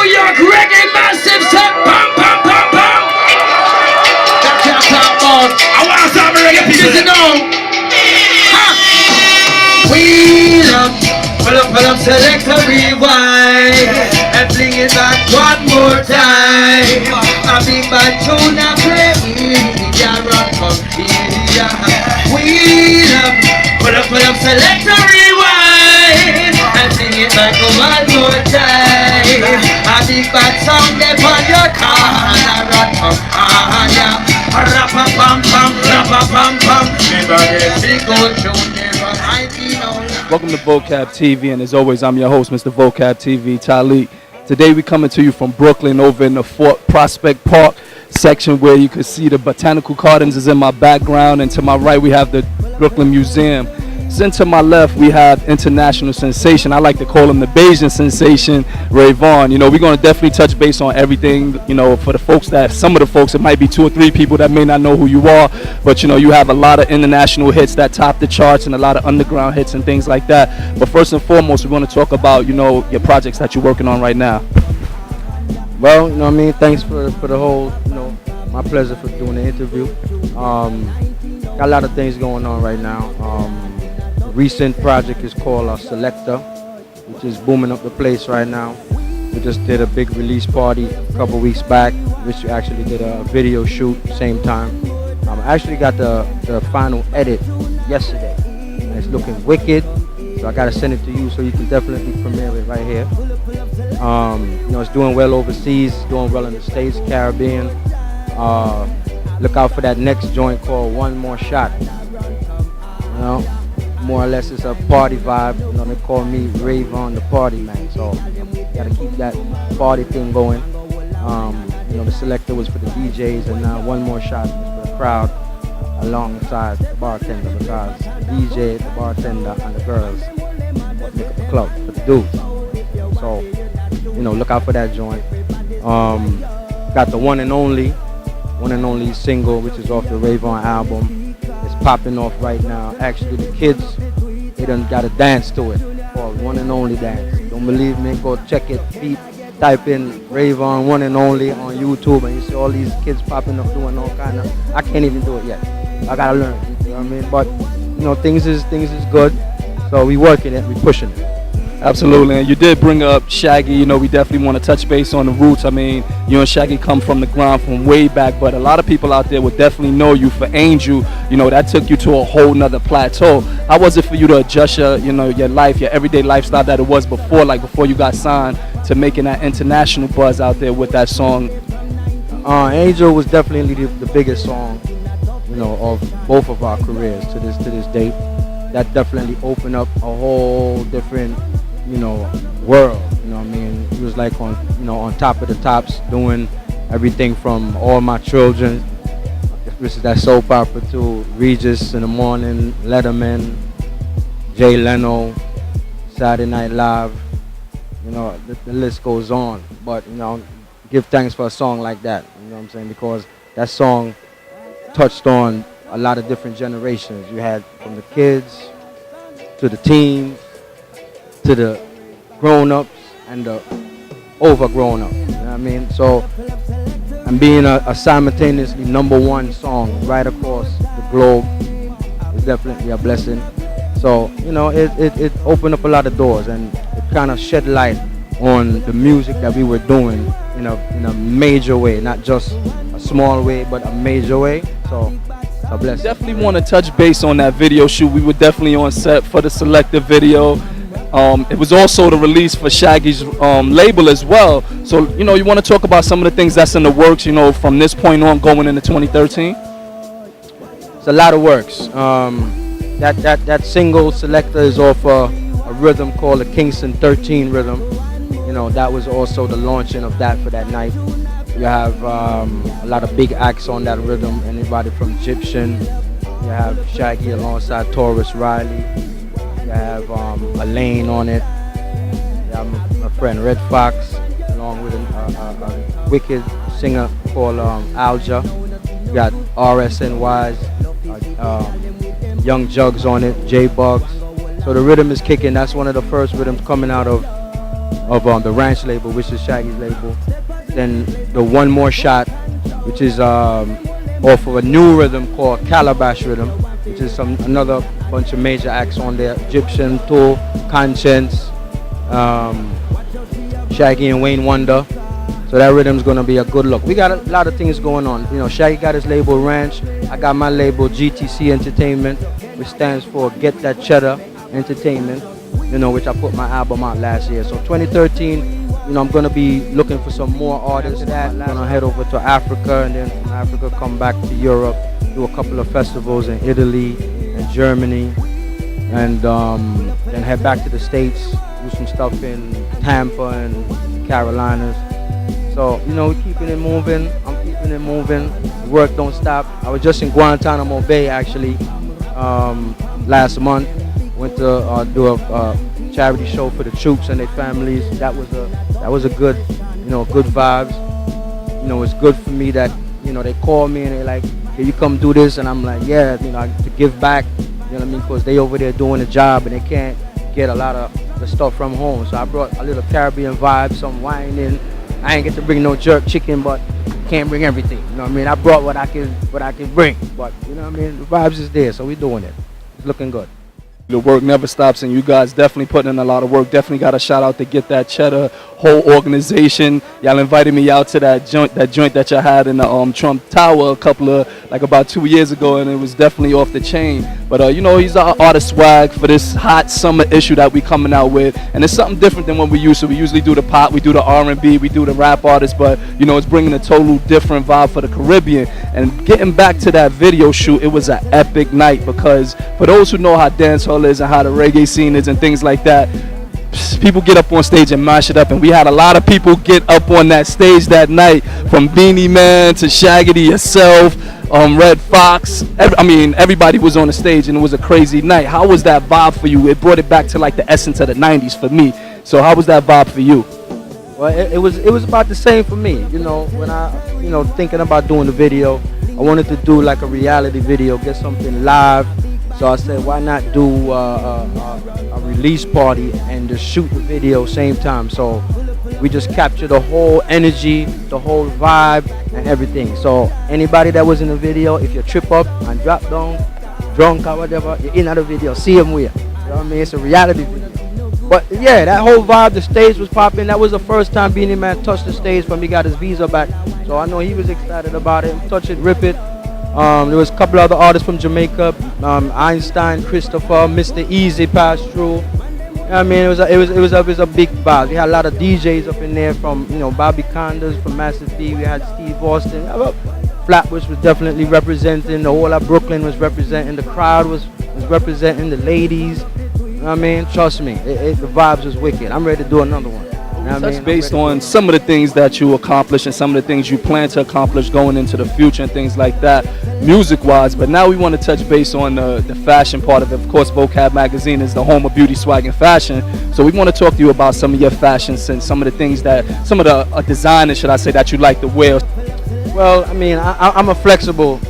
York reggae massive set. Pam, pam, pam, pam. That's what I'm talking about. I want to start reggae people to know. Wheel up, pull up, select a rewind, and fling it back one more time. A big bad tune I play, yeah, run from here. Wheel up, pull up, select a rewind, and fling it back one more time. A big bad song they on your car, and I run from yeah. Rap-a-pam-pam, rap-a-pam-pam. Remember the big old tune there from 1909. Welcome to Vocab TV, and as always, I'm your host, Mr. Vocab TV, Talik. Today, we're coming to you from Brooklyn, over in the Fort Prospect Park section, where you can see the Botanical Gardens is in my background, and to my right, we have the Brooklyn Museum. Then to my left, we have international sensation. I like to call him the Bayesian sensation, Rayvon. You know, we're going to definitely touch base on everything. You know, for the folks some of the folks, it might be 2 or 3 people that may not know who you are, but you know, you have a lot of international hits that top the charts and a lot of underground hits and things like that. But first and foremost, we want to talk about, you know, your projects that you're working on right now. Well, you know what I mean, thanks for the whole, you know, my pleasure for doing the interview. Got a lot of things going on right now. Recent project is called Selector, which is booming up the place right now. We just did a big release party a couple weeks back, which we actually did a video shoot same time. I actually got the final edit yesterday, and it's looking wicked. So I gotta send it to you so you can definitely premiere it right here. You know, it's doing well overseas, it's doing well in the States, Caribbean. Look out for that next joint called One More Shot. You know, more or less it's a party vibe. You know, they call me Rayvon the party man. So gotta keep that party thing going. You know, the Selector was for the DJs, and now One More Shot is for the crowd alongside the bartender, because the DJ, the bartender, and the girls make up the club for the dudes. So, you know, look out for that joint. Got the one and only single, which is off the Rayvon album. It's popping off right now. Actually, the kids, they done got a dance to it called One and Only Dance. Don't believe me? Go check it. Type in Rayvon One and Only on YouTube, and you see all these kids popping up doing all kind of. I can't even do it yet. I gotta learn. You know what I mean? But you know, things is good. So we working it. We pushing it. Absolutely, and you did bring up Shaggy. You know, we definitely want to touch base on the roots. I mean, you and Shaggy come from the ground from way back, but a lot of people out there would definitely know you for Angel. You know, that took you to a whole nother plateau. How was it for you to adjust your life, your everyday lifestyle that it was before, like before you got signed, to making that international buzz out there with that song? Angel was definitely the biggest song, you know, of both of our careers to this date. That definitely opened up a whole different, you know, world. You know what I mean? It was like on top of the tops, doing everything from All My Children, which is that soap opera, to Regis in the Morning, Letterman, Jay Leno, Saturday Night Live. You know, the list goes on. But, you know, give thanks for a song like that. You know what I'm saying? Because that song touched on a lot of different generations. You had from the kids to the teens to the grown-ups and the over-grown-ups. You know what I mean? So, and being a simultaneously #1 song right across the globe is definitely a blessing. So, you know, it opened up a lot of doors, and it kind of shed light on the music that we were doing in a major way, not just a small way, but a major way. So, a blessing. Definitely want to touch base on that video shoot. We were definitely on set for the Selector video. It was also the release for Shaggy's label as well. So, you know, you want to talk about some of the things that's in the works, you know, from this point on going into 2013? It's a lot of works. That single Selector is off a rhythm called the Kingston 13 rhythm. You know, that was also the launching of that for that night. You have a lot of big acts on that rhythm. Anybody from Egyptian. You have Shaggy alongside Taurus Riley. You have Elaine on it. You have my friend Red Fox, along with a wicked singer called Alja. You got RSNY's, Young Jugs on it, J Bugs. So the rhythm is kicking. That's one of the first rhythms coming out of of the Ranch label, which is Shaggy's label. Then the One More Shot, which is off of a new rhythm called Calabash Rhythm, which is another bunch of major acts on there. Egyptian, Tool, Conscience, Shaggy and Wayne Wonder. So that rhythm's gonna be a good look. We got a lot of things going on. You know, Shaggy got his label Ranch. I got my label GTC Entertainment, which stands for Get That Cheddar Entertainment. You know, which I put my album out last year. So 2013, you know, I'm gonna be looking for some more artists. I'm gonna head over to Africa, and then from Africa come back to Europe, do a couple of festivals in Italy and Germany, and then head back to the States, do some stuff in Tampa and Carolinas. So, you know, we're keeping it moving. I'm keeping it moving. The work don't stop. I was just in Guantanamo Bay actually last month. Went to do a charity show for the troops and their families. That was a good, you know, good vibes. You know, it's good for me that, you know, they call me and they're like, "Can you come do this?" And I'm like, "Yeah, you know, to give back." You know what I mean? Because they over there doing a job and they can't get a lot of the stuff from home. So I brought a little Caribbean vibe, some wine in. I ain't get to bring no jerk chicken, but can't bring everything. You know what I mean? I brought what I can bring, but you know what I mean? The vibes is there, so we doing it. It's looking good. The work never stops, and you guys definitely putting in a lot of work. Definitely got a shout out to Get That Cheddar whole organization. Y'all invited me out to that joint that y'all had in the Trump Tower about 2 years ago, and it was definitely off the chain. But you know, he's our artist swag for this hot summer issue that we coming out with, and it's something different than what we used to. We usually do the pop, we do the R&B, we do the rap artists, but you know, it's bringing a total different vibe for the Caribbean. And getting back to that video shoot, it was an epic night, because for those who know how dancehall is and how the reggae scene is and things like that, people get up on stage and mash it up, and we had a lot of people get up on that stage that night, from Beanie Man to Shaggy to yourself, Red Fox. Everybody was on the stage, and it was a crazy night. How was that vibe for you? It brought it back to like the essence of the 90s for me. So how was that vibe for you? Well, it was about the same for me. You know, when I thinking about doing the video, I wanted to do like a reality video, get something live. So I said, why not do a release party and just shoot the video same time? So we just captured the whole energy, the whole vibe, and everything. So anybody that was in the video, if you trip up and drop down, drunk or whatever, you're in the video, see them where. You know what I mean? It's a reality video. But yeah, that whole vibe, the stage was popping. That was the first time Beanie Man touched the stage when he got his visa back. So I know he was excited about it. Touch it, rip it. There was a couple other artists from Jamaica, Einstein, Christopher, Mr. Easy passed through. I mean, it was a big vibe. We had a lot of DJs up in there from, you know, Bobby Condas, from Massive B. We had Steve Austin. Flatbush was definitely representing. The whole of Brooklyn was representing. The crowd was representing. The ladies. You know what I mean? Trust me, the vibes was wicked. I'm ready to do another one. That's based on some of the things that you accomplish and some of the things you plan to accomplish going into the future and things like that, music-wise. But now we want to touch base on the fashion part of it. Of course, Vocab magazine is the home of beauty, swag, and fashion. So we want to talk to you about some of your fashions and some of the things some of the designers, should I say, that you like to wear. Well, I mean, I'm a flexible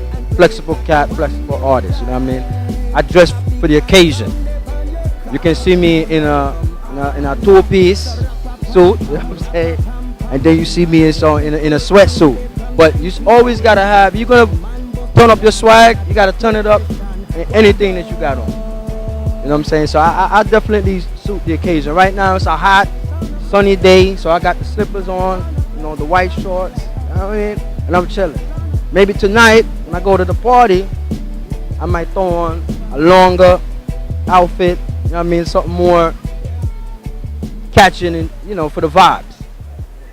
cat, flexible artist. You know what I mean? I dress for the occasion. You can see me in a two-piece suit, you know what I'm saying? And then you see me in a sweatsuit. But you always gotta have, you're gonna turn up your swag, you gotta turn it up in anything that you got on. You know what I'm saying? So I definitely suit the occasion. Right now it's a hot, sunny day, so I got the slippers on, you know, the white shorts, you know what I mean? And I'm chilling. Maybe tonight, when I go to the party, I might throw on a longer outfit, you know what I mean? Something more catching, and you know, for the vibes,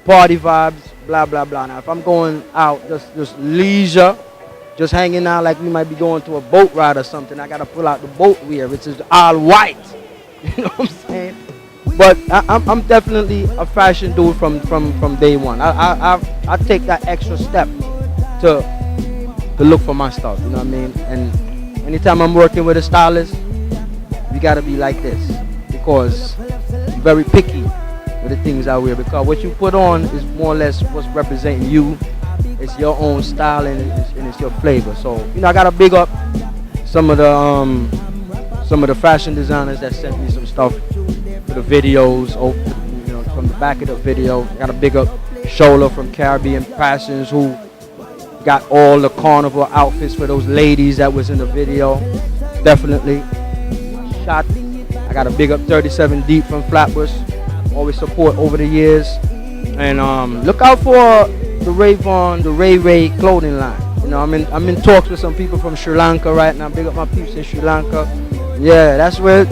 party vibes, blah blah blah. Now if I'm going out just leisure, just hanging out, like we might be going to a boat ride or something, I gotta pull out the boat wear, which is all white. You know what I'm saying? But I'm definitely a fashion dude from day one. I take that extra step to look for my stuff. You know what I mean? And anytime I'm working with a stylist, we gotta be like this, because I'm very picky with the things I wear, because what you put on is more or less what's representing you. It's your own style, and it's your flavor. So, you know, I gotta big up some of the fashion designers that sent me some stuff for the videos, you know, from the back of the video. Got a big up Shola from Caribbean Passions who got all the carnival outfits for those ladies that was in the video. Definitely. Shot. I got a big up 37 Deep from Flatbush. Always support over the years. And look out for the Rayvon, the Ray clothing line. You know, I'm in talks with some people from Sri Lanka right now. Big up my peeps in Sri Lanka. Yeah, that's where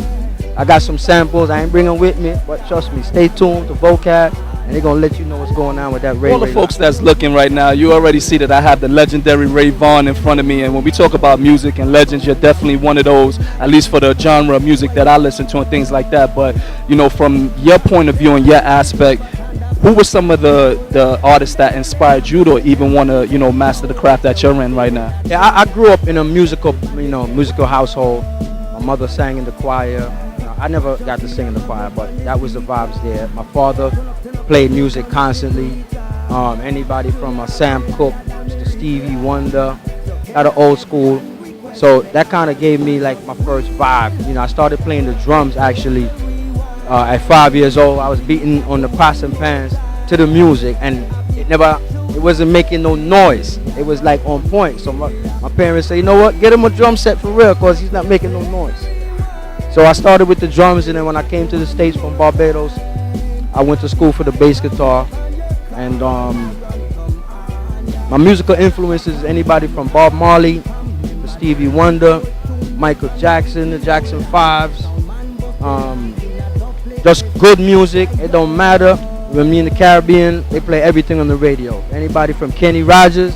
I got some samples. I ain't bringing with me, but trust me, stay tuned to Vocab, and they're gonna let you know what's going on with that Ray. All the folks that's looking right now, you already see that I have the legendary Rayvon in front of me, and when we talk about music and legends, you're definitely one of those, at least for the genre of music that I listen to and things like that. But you know, from your point of view and your aspect, who were some of the artists that inspired you to even want to, you know, master the craft that you're in right now? Yeah, I grew up in a musical household. My mother sang in the choir. I never got to sing in the choir, but that was the vibes there. My father played music constantly. Anybody from Sam Cooke to Stevie Wonder, out of old school. So that kind of gave me like my first vibe. You know, I started playing the drums actually at 5 years old. I was beating on the pots and pans to the music, and it wasn't making no noise. It was like on point. So my parents say, you know what, get him a drum set for real, cause he's not making no noise. So I started with the drums, and then when I came to the States from Barbados, I went to school for the bass guitar. And my musical influences, anybody from Bob Marley to Stevie Wonder, Michael Jackson, the Jackson 5s, just good music. It don't matter. When me in the Caribbean, they play everything on the radio. Anybody from Kenny Rogers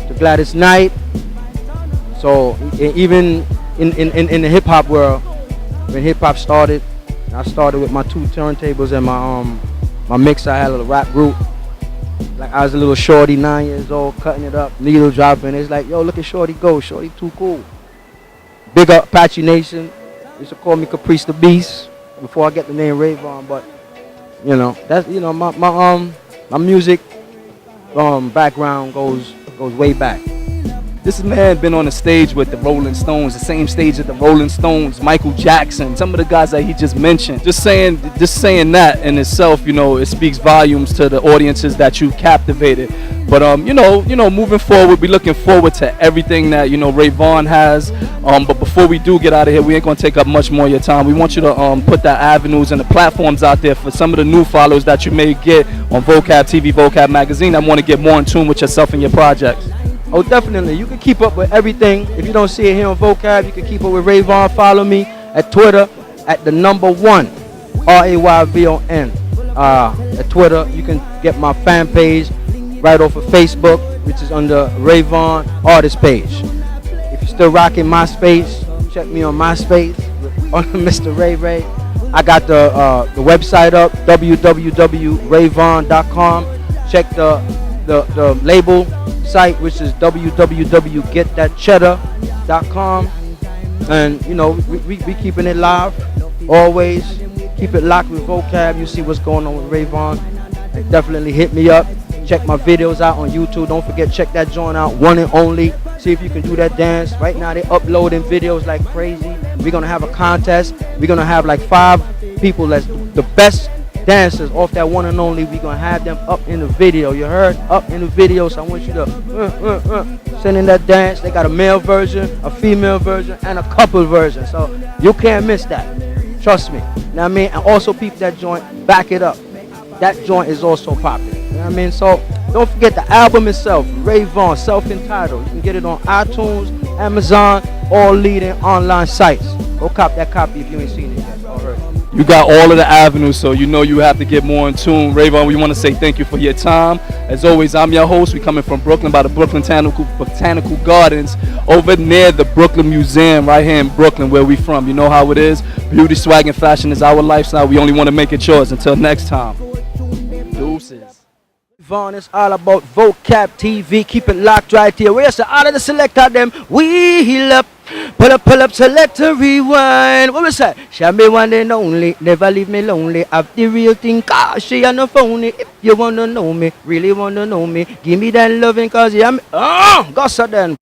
to Gladys Knight. So even in the hip hop world, when hip hop started, I started with my 2 turntables and my mixer. I had a little rap group. Like I was a little shorty, 9 years old, cutting it up, needle dropping. It's like, yo, look at Shorty go. Shorty too cool. Big up Apache Nation. They used to call me Caprice the Beast before I get the name Rayvon. But you know, that's, you know, my music background goes way back. This man been on the stage with the Rolling Stones, the same stage as the Rolling Stones, Michael Jackson, some of the guys that he just mentioned. Just saying that in itself, you know, it speaks volumes to the audiences that you captivated. But you know, moving forward, we're looking forward to everything that, you know, Rayvon has. But before we do get out of here, we ain't gonna take up much more of your time. We want you to put the avenues and the platforms out there for some of the new followers that you may get on Vocab TV, Vocab Magazine. I want to get more in tune with yourself and your projects. Oh, definitely. You can keep up with everything. If you don't see it here on Vocab, you can keep up with Rayvon. Follow me at Twitter at the #1 Rayvon. At Twitter, you can get my fan page right off of Facebook, which is under Rayvon Artist page. If you're still rocking MySpace, check me on MySpace under Mr. Ray. I got the website up, www.rayvon.com. Check the label site, which is www.getthatcheddar.com. And you know, we keeping it live always. Keep it locked with Vocab. You see what's going on with Rayvon, and definitely hit me up. Check my videos out on YouTube. Don't forget, check that joint out, One and Only. See if you can do that dance. Right now they uploading videos like crazy. We're gonna have a contest. We're gonna have like 5 people that's the best dancers off that One and Only. We're gonna have them up in the video. You heard? Up in the video. So I want you to send in that dance. They got a male version, a female version, and a couple version. So you can't miss that. Trust me. You know what I mean? And also people that joint, back it up. That joint is also popular. You know what I mean? So don't forget the album itself, Rayvon, self-entitled. You can get it on iTunes, Amazon, all leading online sites. Go cop that copy if you ain't seen it yet. Alright. You got all of the avenues, so you know you have to get more in tune. Rayvon, we want to say thank you for your time. As always, I'm your host. We coming from Brooklyn by the Brooklyn Botanical Gardens over near the Brooklyn Museum right here in Brooklyn, where we from. You know how it is. Beauty, swag, and fashion is our lifestyle. We only want to make it yours. Until next time. Deuces. Rayvon, it's all about Vocab TV. Keep it locked right here. Where's the all of the selector them? We heal up. Pull up, selector, rewind. What was that? Shall be one and only. Never leave me lonely. Have the real thing, cause she ain't no phony. If you wanna know me, really wanna know me, give me that loving, cause I'm gossa then.